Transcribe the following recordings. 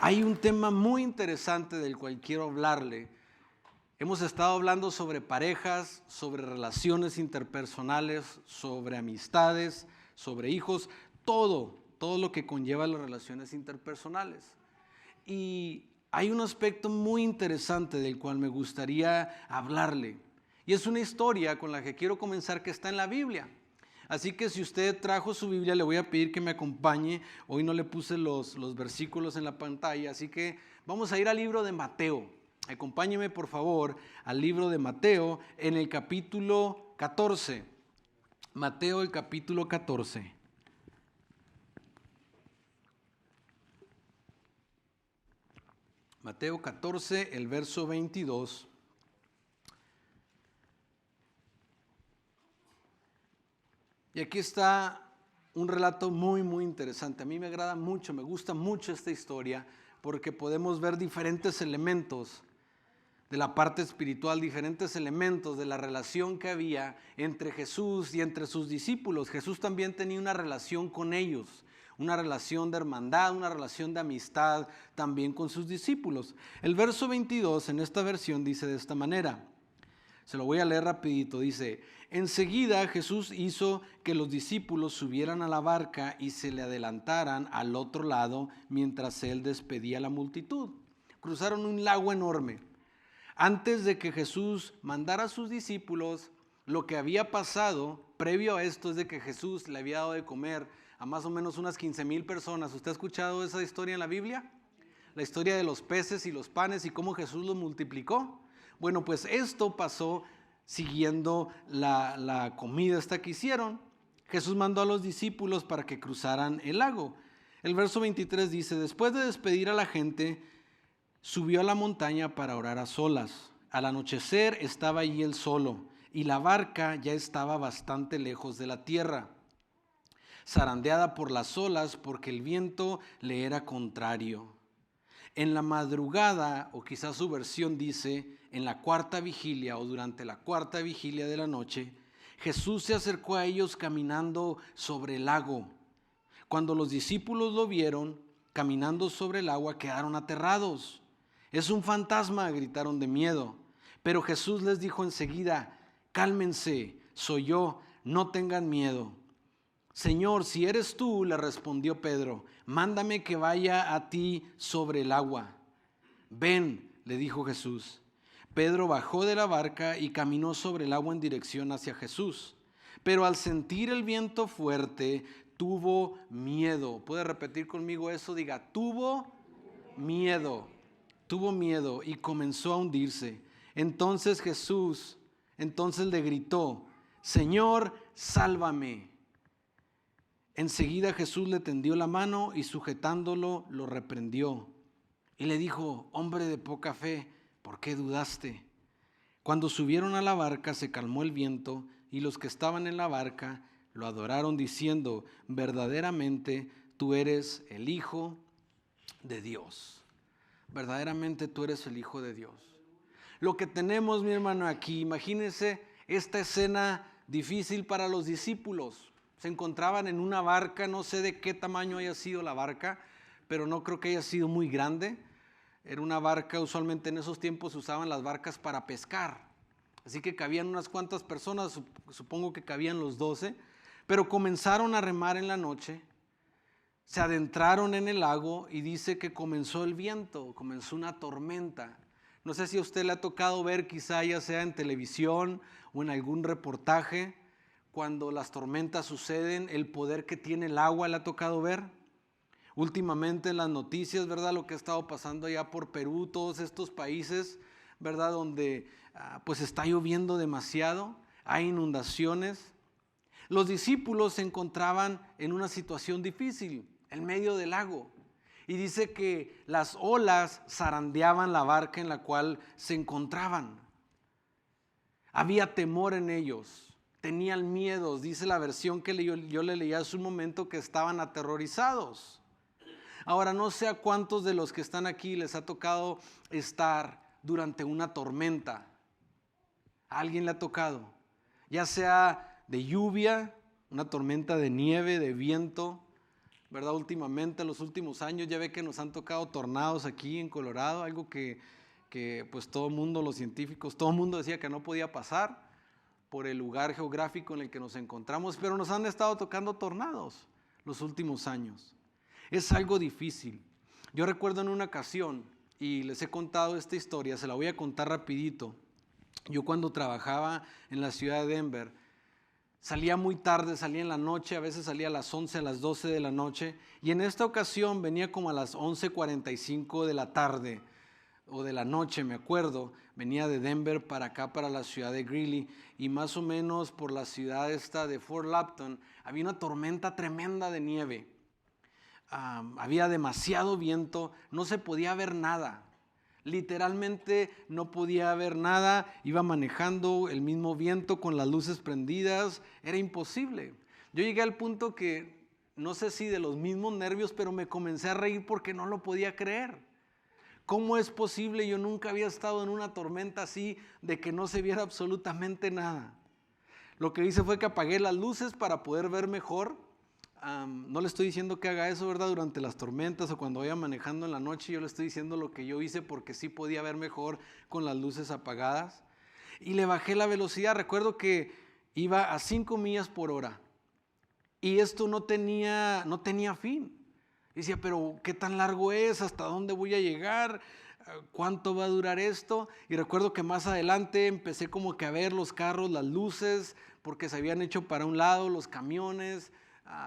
Hay un tema muy interesante del cual quiero hablarle. Hemos estado hablando sobre parejas, sobre relaciones interpersonales, sobre amistades, sobre hijos, todo lo que conlleva las relaciones interpersonales. Y hay un aspecto muy interesante del cual me gustaría hablarle. Y es una historia con la que quiero comenzar que está en la Biblia. Así que si usted trajo su Biblia, le voy a pedir que me acompañe. Hoy no le puse los versículos en la pantalla, así que vamos a ir al libro de Mateo. Acompáñeme por favor al libro de Mateo en el capítulo 14. Mateo el capítulo 14. Mateo 14, el verso 22. Y aquí está un relato muy interesante. A mí me agrada mucho, me gusta mucho esta historia porque podemos ver diferentes elementos de la parte espiritual, diferentes elementos de la relación que había entre Jesús y entre sus discípulos. Jesús también tenía una relación con ellos, una relación de hermandad, una relación de amistad también con sus discípulos. El verso 22 en esta versión dice de esta manera. Se lo voy a leer rapidito, dice, enseguida Jesús hizo que los discípulos subieran a la barca y se le adelantaran al otro lado mientras él despedía a la multitud. Cruzaron un lago enorme. Antes de que Jesús mandara a sus discípulos, lo que había pasado previo a esto es de que Jesús le había dado de comer a más o menos unas 15,000 personas. ¿Usted ha escuchado esa historia en la Biblia? La historia de los peces y los panes y cómo Jesús los multiplicó. Bueno, pues esto pasó siguiendo la comida esta que hicieron. Jesús mandó a los discípulos para que cruzaran el lago. El verso 23 dice, después de despedir a la gente, subió a la montaña para orar a solas. Al anochecer estaba allí él solo y la barca ya estaba bastante lejos de la tierra, zarandeada por las olas porque el viento le era contrario. En la madrugada, o quizás su versión dice, en la cuarta vigilia o durante la cuarta vigilia de la noche, Jesús se acercó a ellos caminando sobre el lago. Cuando los discípulos lo vieron caminando sobre el agua, quedaron aterrados. Es un fantasma, gritaron de miedo. Pero Jesús les dijo enseguida, cálmense, soy yo, no tengan miedo. Señor, si eres tú, le respondió Pedro, mándame que vaya a ti sobre el agua. Ven, le dijo Jesús. Pedro bajó de la barca y caminó sobre el agua en dirección hacia Jesús. Pero al sentir el viento fuerte, tuvo miedo. ¿Puede repetir conmigo eso? Diga, tuvo miedo. Tuvo miedo y comenzó a hundirse. Entonces le gritó, Señor, sálvame. Enseguida Jesús le tendió la mano y sujetándolo lo reprendió. Y le dijo, hombre de poca fe, ¿por qué dudaste? Cuando subieron a la barca se calmó el viento y los que estaban en la barca lo adoraron diciendo, verdaderamente tú eres el Hijo de Dios. Verdaderamente tú eres el Hijo de Dios. Lo que tenemos, mi hermano, aquí, imagínense esta escena difícil para los discípulos. Se encontraban en una barca, no sé de qué tamaño haya sido la barca, pero no creo que haya sido muy grande. Era una barca, usualmente en esos tiempos se usaban las barcas para pescar. Así que cabían unas cuantas personas, supongo que cabían los 12, pero comenzaron a remar en la noche, se adentraron en el lago y dice que comenzó el viento, comenzó una tormenta. No sé si a usted le ha tocado ver, quizá ya sea en televisión o en algún reportaje, cuando las tormentas suceden, el poder que tiene el agua, ¿le ha tocado ver? Últimamente en las noticias, ¿verdad? Lo que ha estado pasando allá por Perú, todos estos países, ¿verdad? Donde pues está lloviendo demasiado, hay inundaciones. Los discípulos se encontraban en una situación difícil, en medio del lago. Y dice que las olas zarandeaban la barca en la cual se encontraban. Había temor en ellos. Tenían miedos, dice la versión que yo le leí hace un momento, que estaban aterrorizados. Ahora, no sé a cuántos de los que están aquí les ha tocado estar durante una tormenta. ¿A alguien le ha tocado? Ya sea de lluvia, una tormenta de nieve, de viento, ¿verdad? Últimamente, los últimos años, ya ve que nos han tocado tornados aquí en Colorado, algo que pues todo el mundo, los científicos, todo el mundo decía que no podía pasar por el lugar geográfico en el que nos encontramos, pero nos han estado tocando tornados los últimos años. Es algo difícil. Yo recuerdo en una ocasión, y les he contado esta historia, se la voy a contar rapidito. Yo cuando trabajaba en la ciudad de Denver, salía muy tarde, salía en la noche, a veces salía a las 11, a las 12 de la noche, y en esta ocasión venía como a las 11:45 de la tarde, o de la noche, me acuerdo. Venía de Denver para acá, para la ciudad de Greeley, y más o menos por la ciudad esta de Fort Lapton, había una tormenta tremenda de nieve. Había demasiado viento, no se podía ver nada. Literalmente no podía ver nada, iba manejando el mismo viento con las luces prendidas, era imposible. Yo llegué al punto que, no sé si de los mismos nervios, pero me comencé a reír porque no lo podía creer. ¿Cómo es posible? Yo nunca había estado en una tormenta así de que no se viera absolutamente nada. Lo que hice fue que apagué las luces para poder ver mejor. No le estoy diciendo que haga eso, ¿verdad? Durante las tormentas o cuando vaya manejando en la noche, yo le estoy diciendo lo que yo hice porque sí podía ver mejor con las luces apagadas. Y le bajé la velocidad. Recuerdo que iba a 5 millas por hora y esto no tenía fin. Y decía, pero ¿qué tan largo es? ¿Hasta dónde voy a llegar? ¿Cuánto va a durar esto? Y recuerdo que más adelante empecé como que a ver los carros, las luces, porque se habían hecho para un lado los camiones,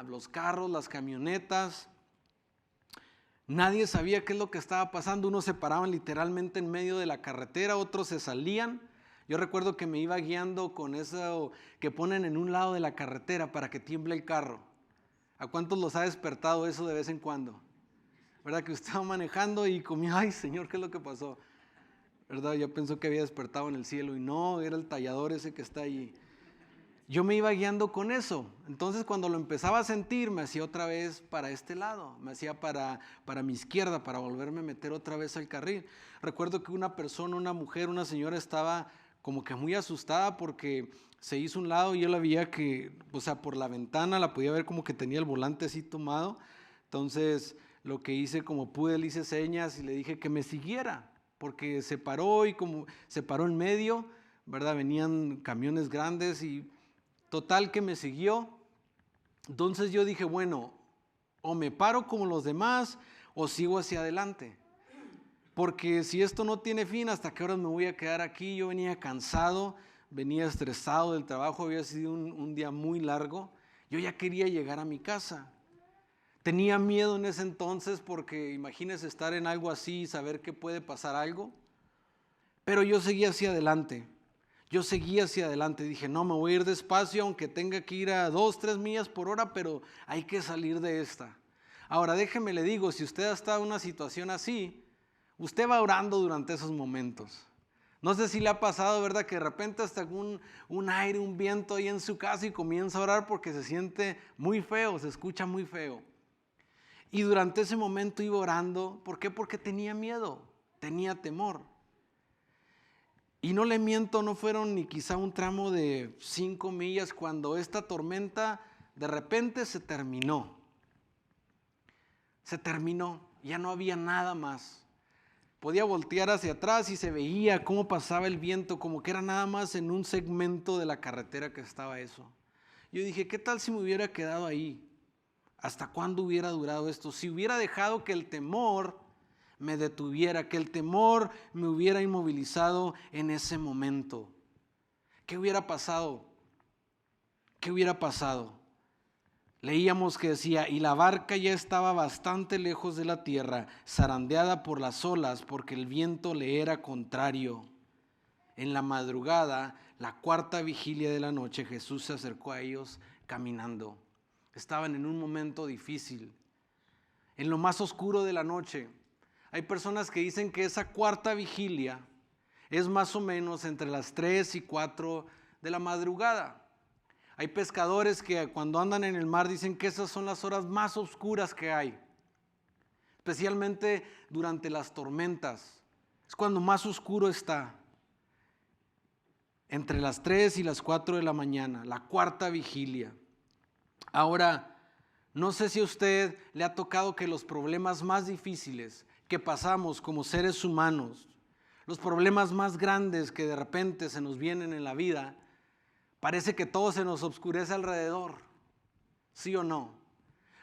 los carros, las camionetas. Nadie sabía qué es lo que estaba pasando. Unos se paraban literalmente en medio de la carretera, otros se salían. Yo recuerdo que me iba guiando con eso que ponen en un lado de la carretera para que tiemble el carro. ¿A cuántos los ha despertado eso de vez en cuando? ¿Verdad? Que usted va manejando y comía, ay Señor, ¿qué es lo que pasó? ¿Verdad? Yo pensé que había despertado en el cielo y no, era el tallador ese que está allí. Yo me iba guiando con eso. Entonces cuando lo empezaba a sentir, me hacía otra vez para este lado, me hacía para mi izquierda, para volverme a meter otra vez al carril. Recuerdo que una persona, una mujer, una señora estaba como que muy asustada porque se hizo un lado y yo la veía que, o sea, por la ventana la podía ver como que tenía el volante así tomado. Entonces lo que hice, como pude, le hice señas y le dije que me siguiera, porque se paró y como se paró en medio, ¿verdad? Venían camiones grandes y total que me siguió. Entonces yo dije, bueno, o me paro como los demás o sigo hacia adelante. Porque si esto no tiene fin, ¿hasta qué horas me voy a quedar aquí? Yo venía cansado, venía estresado del trabajo, había sido un día muy largo. Yo ya quería llegar a mi casa. Tenía miedo en ese entonces porque imagínese estar en algo así y saber que puede pasar algo. Pero yo seguía hacia adelante. Dije, no, me voy a ir despacio, aunque tenga que ir a 2, 3 millas por hora, pero hay que salir de esta. Ahora, déjeme le digo, si usted ha estado en una situación así, usted va orando durante esos momentos. No sé si le ha pasado, ¿verdad? Que de repente hasta un aire, un viento ahí en su casa y comienza a orar porque se siente muy feo, se escucha muy feo. Y durante ese momento iba orando. ¿Por qué? Porque tenía miedo, tenía temor. Y no le miento, no fueron ni quizá un tramo de 5 millas cuando esta tormenta de repente se terminó. Se terminó, ya no había nada más. Podía voltear hacia atrás y se veía cómo pasaba el viento, como que era nada más en un segmento de la carretera que estaba eso. Yo dije, ¿qué tal si me hubiera quedado ahí? ¿Hasta cuándo hubiera durado esto? Si hubiera dejado que el temor me detuviera, que el temor me hubiera inmovilizado en ese momento. ¿Qué hubiera pasado? ¿Qué hubiera pasado? Leíamos que decía, y la barca ya estaba bastante lejos de la tierra, zarandeada por las olas, porque el viento le era contrario. En la madrugada, la 4ª vigilia de la noche, Jesús se acercó a ellos caminando. Estaban en un momento difícil, en lo más oscuro de la noche. Hay personas que dicen que esa 4ª vigilia es más o menos entre las 3 y 4 de la madrugada. Hay pescadores que cuando andan en el mar dicen que esas son las horas más oscuras que hay, especialmente durante las tormentas. Es cuando más oscuro está, entre las 3 y las 4 de la mañana, la 4ª vigilia. Ahora, No sé si a usted le ha tocado que los problemas más difíciles que pasamos como seres humanos, los problemas más grandes que de repente se nos vienen en la vida, parece que todo se nos oscurece alrededor, ¿sí o no?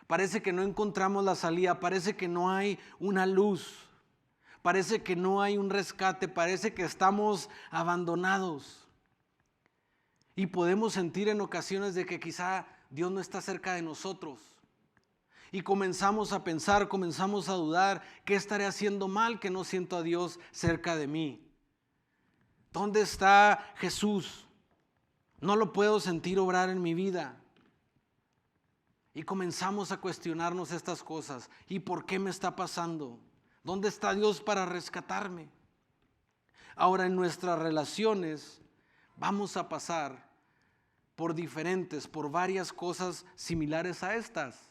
Parece que no encontramos la salida, parece que no hay una luz, parece que no hay un rescate, parece que estamos abandonados. Y podemos sentir en ocasiones de que quizá Dios no está cerca de nosotros. Y comenzamos a pensar, comenzamos a dudar, ¿qué estaré haciendo mal que no siento a Dios cerca de mí? ¿Dónde está Jesús? No lo puedo sentir obrar en mi vida. Y comenzamos a cuestionarnos estas cosas. ¿Y por qué me está pasando? ¿Dónde está Dios para rescatarme? Ahora, en nuestras relaciones vamos a pasar por varias cosas similares a estas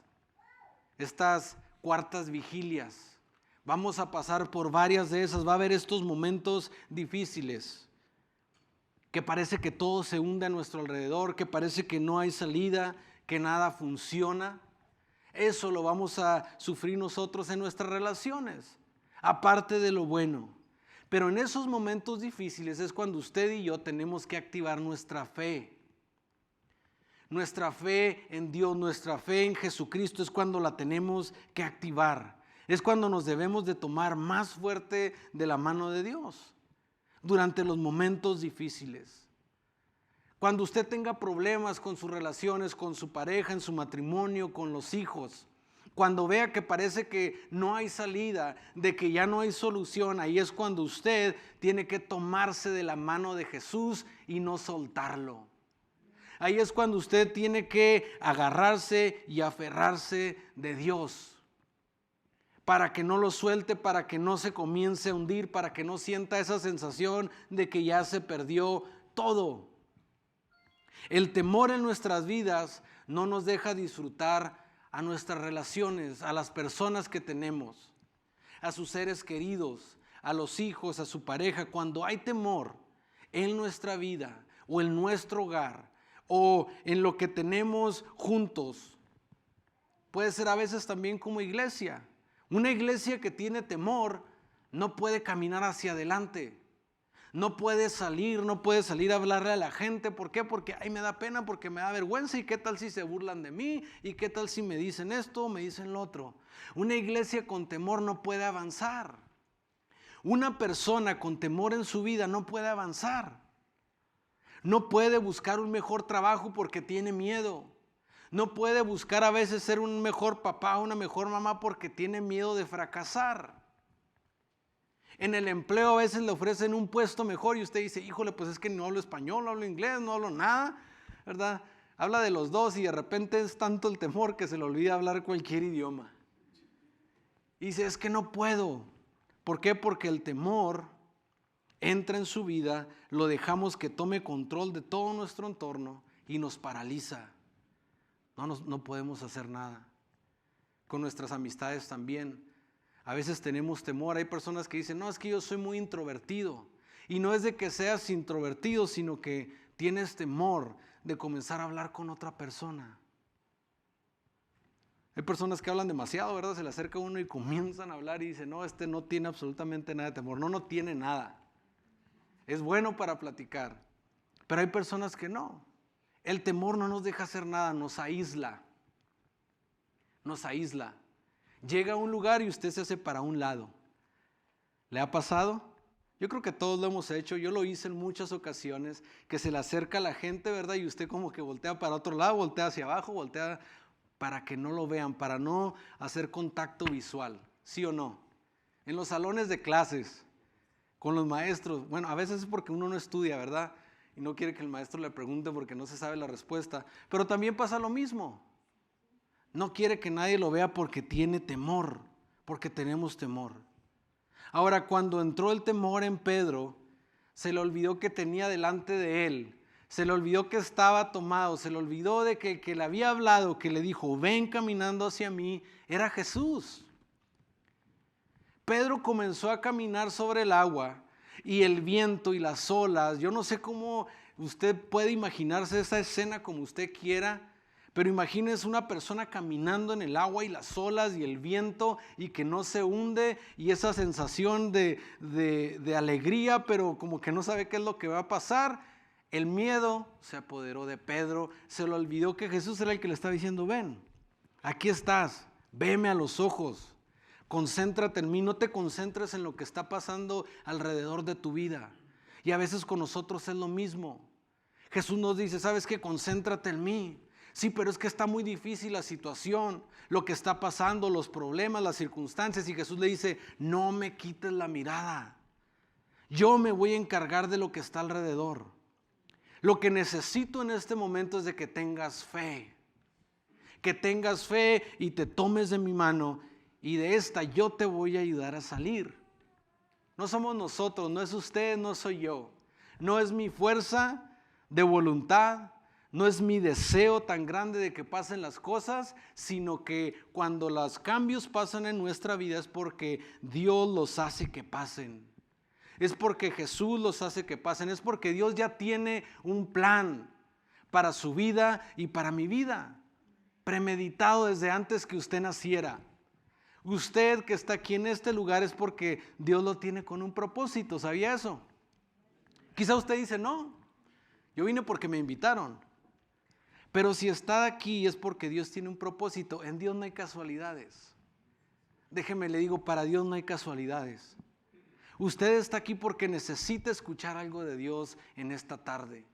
cuartas vigilias. Vamos a pasar por varias de esas. Va a haber estos momentos difíciles que parece que todo se hunde a nuestro alrededor, que parece que no hay salida, que nada funciona. Eso lo vamos a sufrir nosotros en nuestras relaciones, aparte de lo bueno. Pero en esos momentos difíciles es cuando usted y yo tenemos que activar nuestra fe. Nuestra fe en Dios, nuestra fe en Jesucristo es cuando la tenemos que activar. Es cuando nos debemos de tomar más fuerte de la mano de Dios durante los momentos difíciles. Cuando usted tenga problemas con sus relaciones, con su pareja, en su matrimonio, con los hijos, cuando vea que parece que no hay salida, de que ya no hay solución, ahí es cuando usted tiene que tomarse de la mano de Jesús y no soltarlo. Ahí es cuando usted tiene que agarrarse y aferrarse de Dios para que no lo suelte, para que no se comience a hundir, para que no sienta esa sensación de que ya se perdió todo. El temor en nuestras vidas no nos deja disfrutar a nuestras relaciones, a las personas que tenemos, a sus seres queridos, a los hijos, a su pareja. Cuando hay temor en nuestra vida o en nuestro hogar, o en lo que tenemos juntos. Puede ser a veces también como iglesia. Una iglesia que tiene temor no puede caminar hacia adelante. No puede salir a hablarle a la gente. ¿Por qué? Porque ay, me da pena, porque me da vergüenza. ¿Y qué tal si se burlan de mí? ¿Y qué tal si me dicen esto o me dicen lo otro? Una iglesia con temor no puede avanzar. Una persona con temor en su vida no puede avanzar. No puede buscar un mejor trabajo porque tiene miedo. No puede buscar a veces ser un mejor papá, una mejor mamá porque tiene miedo de fracasar. En el empleo a veces le ofrecen un puesto mejor y usted dice, híjole, pues es que no hablo español, no hablo inglés, no hablo nada, ¿verdad? Habla de los dos y de repente es tanto el temor que se le olvida hablar cualquier idioma. Y dice, es que no puedo. ¿Por qué? Porque el temor entra en su vida, lo dejamos que tome control de todo nuestro entorno y nos paraliza. No podemos hacer nada. Con nuestras amistades también. A veces tenemos temor. Hay personas que dicen, no, es que yo soy muy introvertido. Y no es de que seas introvertido, sino que tienes temor de comenzar a hablar con otra persona. Hay personas que hablan demasiado, ¿verdad? Se le acerca uno y comienzan a hablar y dicen, no, este no tiene absolutamente nada de temor. No tiene nada. Es bueno para platicar, pero hay personas que no. El temor no nos deja hacer nada, nos aísla. Nos aísla. Llega a un lugar y usted se hace para un lado. ¿Le ha pasado? Yo creo que todos lo hemos hecho. Yo lo hice en muchas ocasiones, que se le acerca a la gente, ¿verdad? Y usted como que voltea para otro lado, voltea hacia abajo, voltea para que no lo vean, para no hacer contacto visual. ¿Sí o no? En los salones de clases, con los maestros, bueno, a veces es porque uno no estudia, ¿verdad? Y no quiere que el maestro le pregunte porque no se sabe la respuesta. Pero también pasa lo mismo. No quiere que nadie lo vea porque tiene temor, porque tenemos temor. Ahora, cuando entró el temor en Pedro, se le olvidó que tenía delante de él, se le olvidó que estaba tomado, se le olvidó de que el que le había hablado, que le dijo, ven caminando hacia mí, era Jesús. Pedro comenzó a caminar sobre el agua y el viento y las olas. Yo no sé cómo usted puede imaginarse esa escena como usted quiera, Pero imagínense una persona caminando en el agua y las olas y el viento y que no se hunde, y esa sensación de alegría, pero como que no sabe qué es lo que va a pasar. El miedo se apoderó de Pedro, se le olvidó que Jesús era el que le estaba diciendo: ven, aquí estás, veme a los ojos, concéntrate en mí, no te concentres en lo que está pasando alrededor de tu vida. Y a veces con nosotros es lo mismo. Jesús nos dice: ¿sabes qué? Concéntrate en mí. Sí, pero es que está muy difícil la situación, lo que está pasando, los problemas, las circunstancias. Y Jesús le dice: no me quites la mirada. Yo me voy a encargar de lo que está alrededor. Lo que necesito en este momento es de que tengas fe. Que tengas fe y te tomes de mi mano, y de esta yo te voy a ayudar a salir. No somos nosotros, no es usted, no soy yo. No es mi fuerza de voluntad, no es mi deseo tan grande de que pasen las cosas, sino que cuando los cambios pasan en nuestra vida es porque Dios los hace que pasen. Es porque Jesús los hace que pasen. Es porque Dios ya tiene un plan para su vida y para mi vida, premeditado desde antes que usted naciera. Usted que está aquí en este lugar es porque Dios lo tiene con un propósito. ¿Sabía eso? Quizá usted dice: no, yo vine porque me invitaron. Pero si está aquí es porque Dios tiene un propósito. En Dios no hay casualidades. Déjeme le digo, para Dios no hay casualidades. Usted está aquí porque necesita escuchar algo de Dios en esta tarde.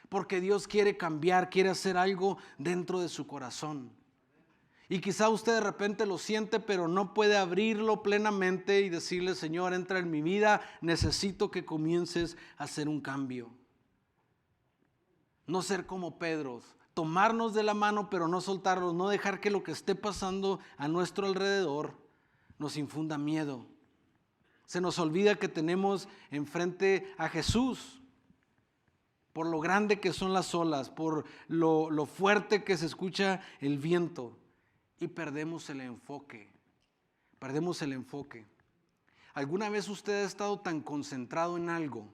Porque Dios quiere cambiar, quiere hacer algo dentro de su corazón. Y quizá usted de repente lo siente, pero no puede abrirlo plenamente y decirle: Señor, entra en mi vida, necesito que comiences a hacer un cambio. No ser como Pedro, tomarnos de la mano pero no soltarlos, no dejar que lo que esté pasando a nuestro alrededor nos infunda miedo. Se nos olvida que tenemos enfrente a Jesús, por lo grande que son las olas, por lo fuerte que se escucha el viento, y perdemos el enfoque. Perdemos el enfoque. ¿Alguna vez usted ha estado tan concentrado en algo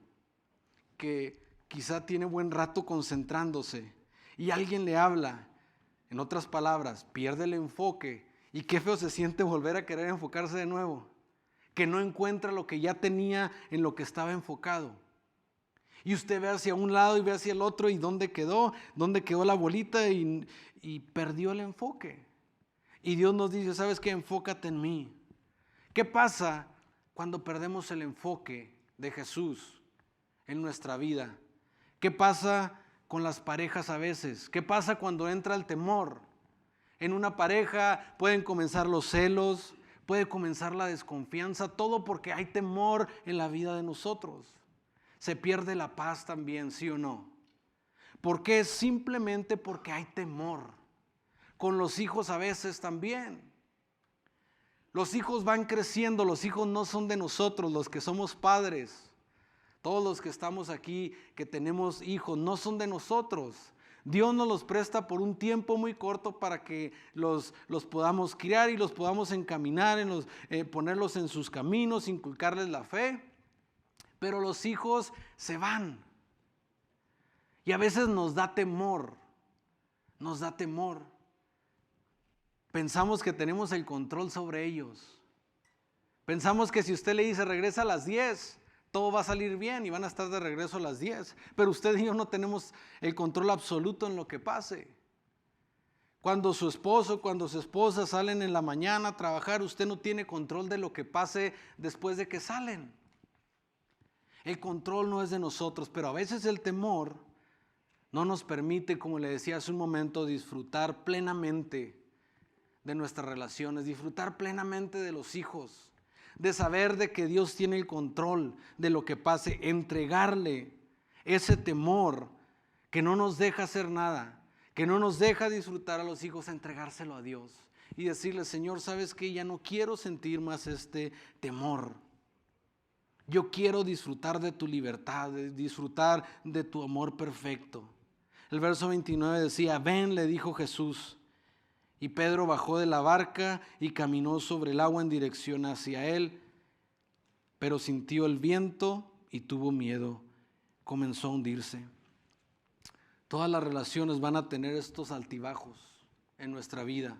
que quizá tiene buen rato concentrándose y alguien le habla? En otras palabras, pierde el enfoque, y qué feo se siente volver a querer enfocarse de nuevo, que no encuentra lo que ya tenía en lo que estaba enfocado. Y usted ve hacia un lado y ve hacia el otro, y ¿dónde quedó? ¿Dónde quedó la bolita? Y perdió el enfoque. Y Dios nos dice: ¿sabes qué? Enfócate en mí. ¿Qué pasa cuando perdemos el enfoque de Jesús en nuestra vida? ¿Qué pasa con las parejas a veces? ¿Qué pasa cuando entra el temor? En una pareja pueden comenzar los celos, puede comenzar la desconfianza, todo porque hay temor en la vida de nosotros. Se pierde la paz también, ¿sí o no? ¿Por qué? Simplemente porque hay temor. Con los hijos a veces también. Los hijos van creciendo, los hijos no son de nosotros, los que somos padres. Todos los que estamos aquí, que tenemos hijos, no son de nosotros. Dios nos los presta por un tiempo muy corto para que los podamos criar y los podamos encaminar, ponerlos en sus caminos, inculcarles la fe. Pero los hijos se van. Y a veces nos da temor. Nos da temor. Pensamos que tenemos el control sobre ellos. Pensamos que si usted le dice: regresa a las 10, todo va a salir bien y van a estar de regreso a las 10. Pero usted y yo no tenemos el control absoluto en lo que pase. Cuando su esposo, cuando su esposa salen en la mañana a trabajar, usted no tiene control de lo que pase después de que salen. El control no es de nosotros, pero a veces el temor no nos permite, como le decía hace un momento, disfrutar plenamente de nuestras relaciones, disfrutar plenamente de los hijos, de saber de que Dios tiene el control de lo que pase, entregarle ese temor que no nos deja hacer nada, que no nos deja disfrutar a los hijos, entregárselo a Dios y decirle: Señor, ¿sabes qué? Ya no quiero sentir más este temor. Yo quiero disfrutar de tu libertad, de disfrutar de tu amor perfecto. El verso 29 decía: ven, le dijo Jesús. Y Pedro bajó de la barca y caminó sobre el agua en dirección hacia él, pero sintió el viento y tuvo miedo. Comenzó a hundirse. Todas las relaciones van a tener estos altibajos en nuestra vida.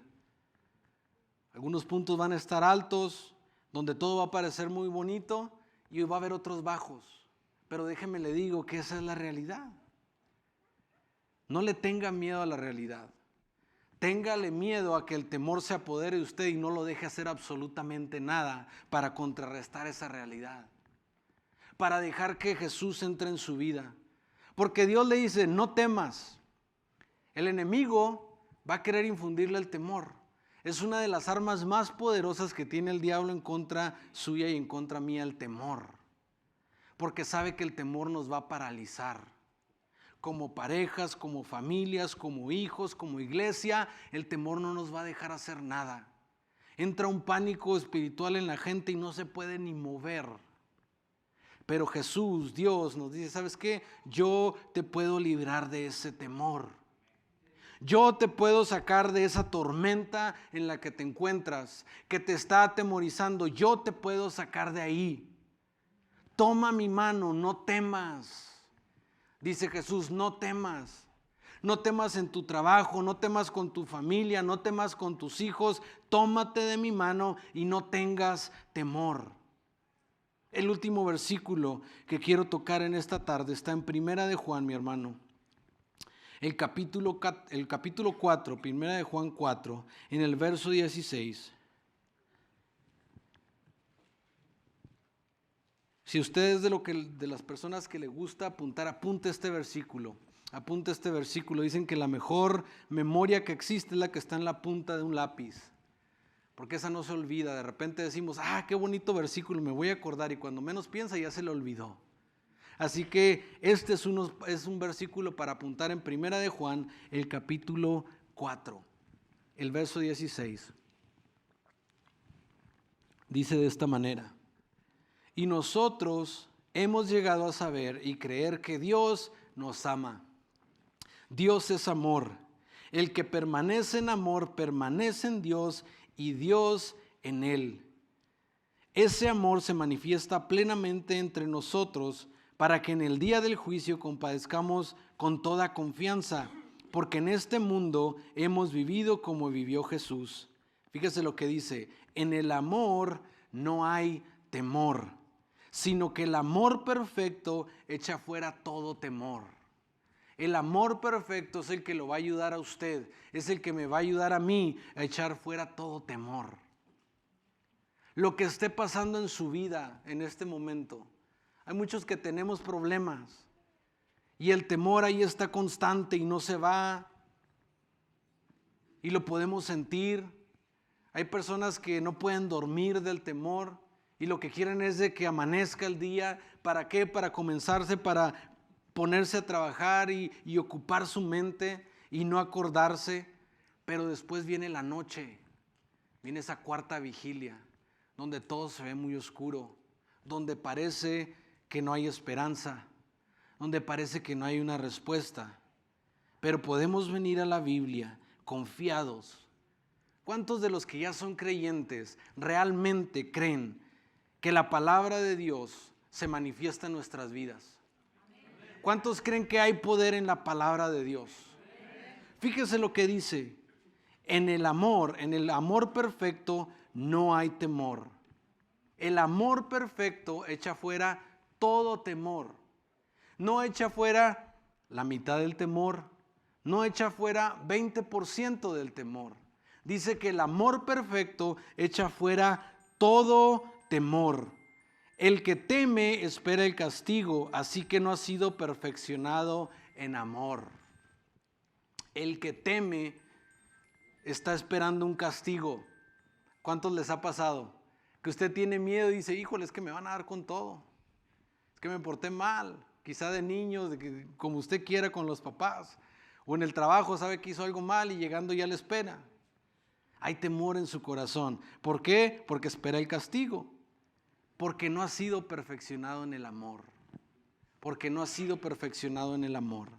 Algunos puntos van a estar altos, donde todo va a parecer muy bonito, y va a haber otros bajos. Pero déjeme le digo que esa es la realidad. No le tenga miedo a la realidad. Téngale miedo a que el temor se apodere de usted y no lo deje hacer absolutamente nada para contrarrestar esa realidad. Para dejar que Jesús entre en su vida. Porque Dios le dice, no temas. El enemigo va a querer infundirle el temor. Es una de las armas más poderosas que tiene el diablo en contra suya y en contra mía, el temor. Porque sabe que el temor nos va a paralizar. Como parejas, como familias, como hijos, como iglesia, el temor no nos va a dejar hacer nada. Entra un pánico espiritual en la gente y no se puede ni mover. Pero Jesús, Dios, nos dice, ¿sabes qué? Yo te puedo librar de ese temor. Yo te puedo sacar de esa tormenta en la que te encuentras, que te está atemorizando. Yo te puedo sacar de ahí. Toma mi mano, no temas. Dice Jesús, no temas. No temas en tu trabajo, no temas con tu familia, no temas con tus hijos. Tómate de mi mano y no tengas temor. El último versículo que quiero tocar en esta tarde está en Primera de Juan, mi hermano. El capítulo 4, Primera de Juan 4, en el verso 16. Si usted es de las personas que le gusta apuntar, apunte este versículo. Apunte este versículo. Dicen que la mejor memoria que existe es la que está en la punta de un lápiz. Porque esa no se olvida. De repente decimos, qué bonito versículo, me voy a acordar. Y cuando menos piensa ya se le olvidó. Así que este es un versículo para apuntar en Primera de Juan, el capítulo 4, el verso 16. Dice de esta manera. Y nosotros hemos llegado a saber y creer que Dios nos ama. Dios es amor. El que permanece en amor permanece en Dios y Dios en él. Ese amor se manifiesta plenamente entre nosotros para que en el día del juicio compadezcamos con toda confianza, porque en este mundo hemos vivido como vivió Jesús. Fíjese lo que dice, en el amor no hay temor, sino que el amor perfecto echa fuera todo temor. El amor perfecto es el que lo va a ayudar a usted, es el que me va a ayudar a mí a echar fuera todo temor. Lo que esté pasando en su vida en este momento, hay muchos que tenemos problemas y el temor ahí está constante y no se va y lo podemos sentir. Hay personas que no pueden dormir del temor y lo que quieren es de que amanezca el día. ¿Para qué? Para para ponerse a trabajar y ocupar su mente y no acordarse. Pero después viene la noche, viene esa cuarta vigilia, donde todo se ve muy oscuro, donde parece que no hay esperanza, donde parece que no hay una respuesta. Pero podemos venir a la Biblia confiados. ¿Cuántos de los que ya son creyentes realmente creen que la palabra de Dios se manifiesta en nuestras vidas? ¿Cuántos creen que hay poder en la palabra de Dios? Fíjese lo que dice, en el amor perfecto no hay temor. El amor perfecto echa fuera todo temor. No echa fuera la mitad del temor, no echa fuera 20% del temor. Dice que el amor perfecto echa fuera todo temor. El que teme espera el castigo, así que no ha sido perfeccionado en amor. El que teme está esperando un castigo. ¿Cuántos les ha pasado? Que usted tiene miedo y dice, híjole, es que me van a dar con todo. Es que me porté mal, quizá de niños, como usted quiera con los papás. O en el trabajo sabe que hizo algo mal y llegando ya le espera. Hay temor en su corazón. ¿Por qué? Porque espera el castigo. Porque no ha sido perfeccionado en el amor. Porque no ha sido perfeccionado en el amor.